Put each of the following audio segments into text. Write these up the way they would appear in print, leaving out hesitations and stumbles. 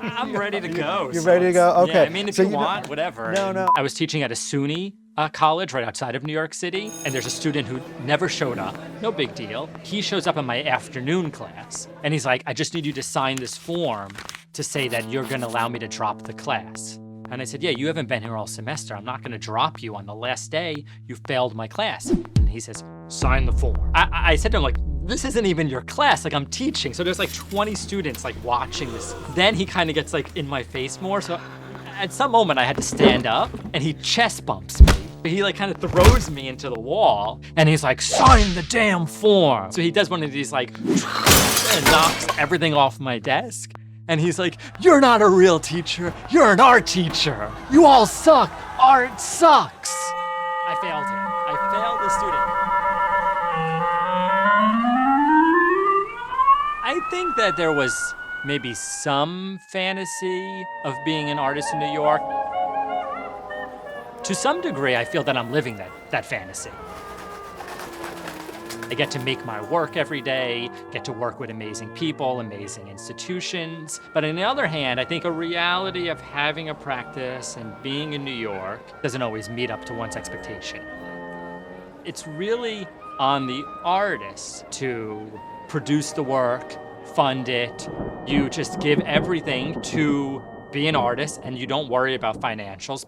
I'm ready to go. You're ready to go? Okay. Yeah, I mean, if you want, whatever. No. I was teaching at a SUNY college right outside of New York City, and there's a student who never showed up. No big deal. He shows up in my afternoon class, and he's like, I just need you to sign this form to say that you're gonna allow me to drop the class. And I said, yeah, you haven't been here all semester. I'm not gonna drop you on the last day. You failed my class. And he says, sign the form. I said to him, like, this isn't even your class, like I'm teaching. So there's like 20 students like watching this. Then he kind of gets like in my face more. So at some moment I had to stand up and he chest bumps me. He like kind of throws me into the wall and he's like, sign the damn form. So he does one of these like, and knocks everything off my desk. And he's like, you're not a real teacher, you're an art teacher. You all suck, art sucks. I failed him, I failed the student. I think that there was maybe some fantasy of being an artist in New York. To some degree, I feel that I'm living that fantasy. I get to make my work every day, get to work with amazing people, amazing institutions. But on the other hand, I think a reality of having a practice and being in New York doesn't always meet up to one's expectation. It's really on the artist to produce the work, fund it. You just give everything to be an artist and you don't worry about financials.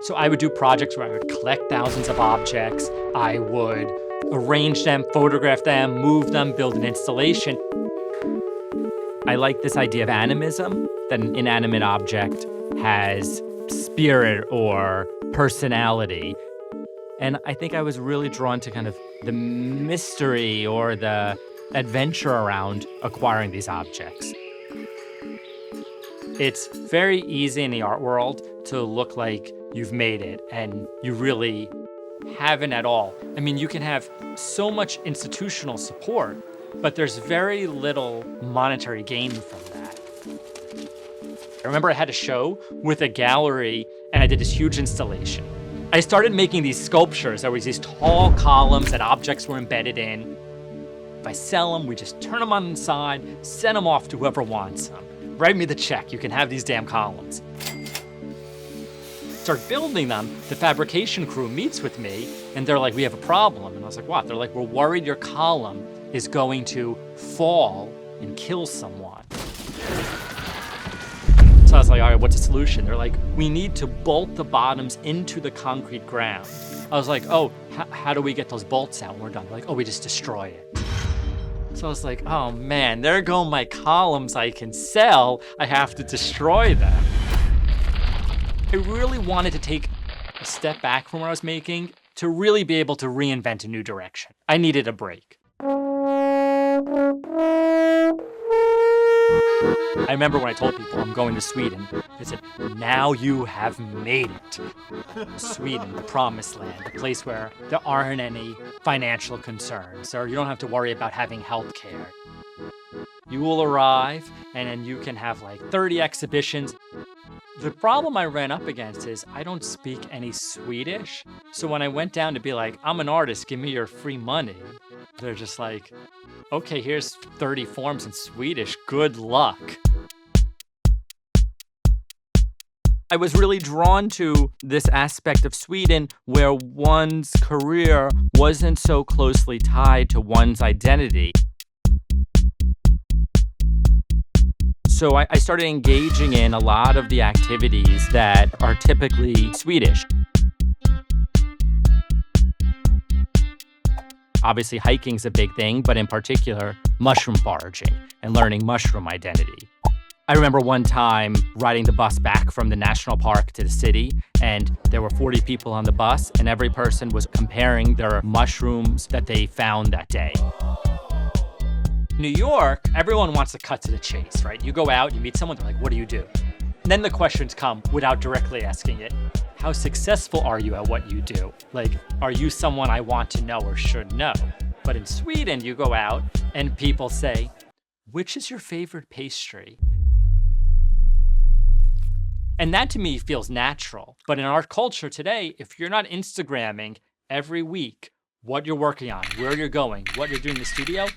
So I would do projects where I would collect thousands of objects. I would arrange them, photograph them, move them, build an installation. I like this idea of animism, that an inanimate object has spirit or personality. And I think I was really drawn to kind of the mystery or the adventure around acquiring these objects. It's very easy in the art world to look like you've made it, and you really haven't at all. I mean, you can have so much institutional support, but there's very little monetary gain from that. I remember I had a show with a gallery, and I did this huge installation. I started making these sculptures. There was these tall columns that objects were embedded in. If I sell them, we just turn them on the side, send them off to whoever wants them. Write me the check, you can have these damn columns. Start building them, the fabrication crew meets with me, and they're like, we have a problem. And I was like, what? They're like, we're worried your column is going to fall and kill someone. So I was like, all right, what's the solution? They're like, we need to bolt the bottoms into the concrete ground. I was like, oh, how do we get those bolts out when we're done? They're like, oh, we just destroy it. So I was like, oh man, there go my columns I can sell. I have to destroy them. I really wanted to take a step back from what I was making to really be able to reinvent a new direction. I needed a break. I remember when I told people I'm going to Sweden, they said, now you have made it. Sweden, the promised land, a place where there aren't any financial concerns, or you don't have to worry about having health care. You will arrive, and then you can have like 30 exhibitions. The problem I ran up against is I don't speak any Swedish. So when I went down to be like, I'm an artist, give me your free money, they're just like, okay, here's 30 forms in Swedish, good luck. I was really drawn to this aspect of Sweden where one's career wasn't so closely tied to one's identity. So I started engaging in a lot of the activities that are typically Swedish. Obviously, hiking's a big thing, but in particular, mushroom foraging and learning mushroom identity. I remember one time riding the bus back from the national park to the city, and there were 40 people on the bus, and every person was comparing their mushrooms that they found that day. New York, everyone wants to cut to the chase, right? You go out, you meet someone, they're like, what do you do? And then the questions come without directly asking it. How successful are you at what you do? Like, are you someone I want to know or should know? But in Sweden, you go out and people say, which is your favorite pastry? And that to me feels natural. But in our culture today, if you're not Instagramming every week what you're working on, where you're going, what you're doing in the studio,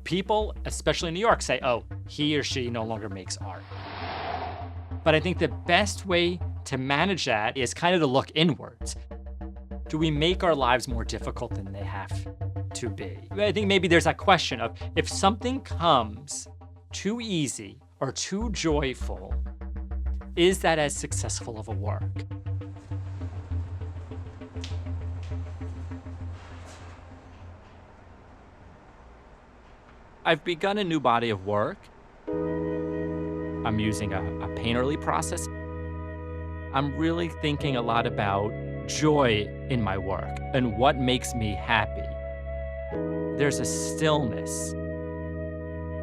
people, especially in New York, say, oh, he or she no longer makes art. But I think the best way to manage that is kind of to look inwards. Do we make our lives more difficult than they have to be? I think maybe there's that question of if something comes too easy or too joyful, is that as successful of a work? I've begun a new body of work. I'm using a painterly process. I'm really thinking a lot about joy in my work and what makes me happy. There's a stillness.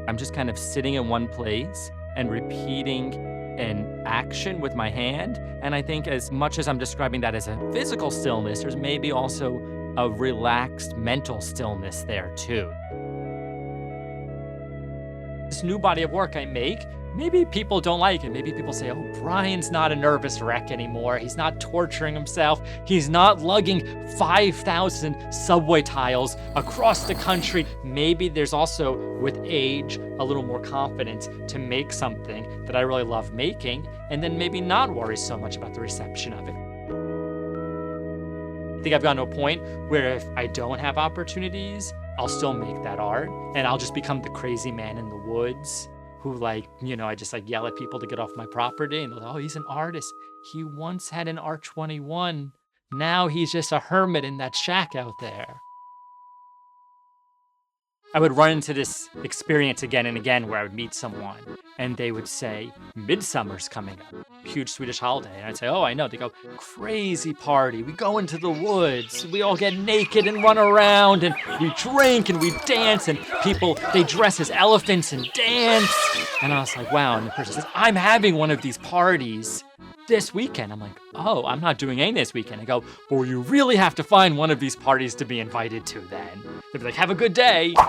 I'm just kind of sitting in one place and repeating an action with my hand. And I think as much as I'm describing that as a physical stillness, there's maybe also a relaxed mental stillness there too. This new body of work I make, maybe people don't like it. Maybe people say, oh, Bryan's not a nervous wreck anymore. He's not torturing himself. He's not lugging 5,000 subway tiles across the country. Maybe there's also, with age, a little more confidence to make something that I really love making, and then maybe not worry so much about the reception of it. I think I've gotten to a point where if I don't have opportunities, I'll still make that art, and I'll just become the crazy man in the woods who I just yell at people to get off my property, and they're like, oh, he's an artist. He once had an Art21. Now he's just a hermit in that shack out there. I would run into this experience again and again where I would meet someone and they would say, Midsummer's coming up, huge Swedish holiday. And I'd say, oh, I know. They go, crazy party. We go into the woods. We all get naked and run around and we drink and we dance and people, they dress as elephants and dance. And I was like, wow. And the person says, I'm having one of these parties this weekend. I'm like, oh, I'm not doing any this weekend. I go, well, you really have to find one of these parties to be invited to then. They'd be like, have a good day.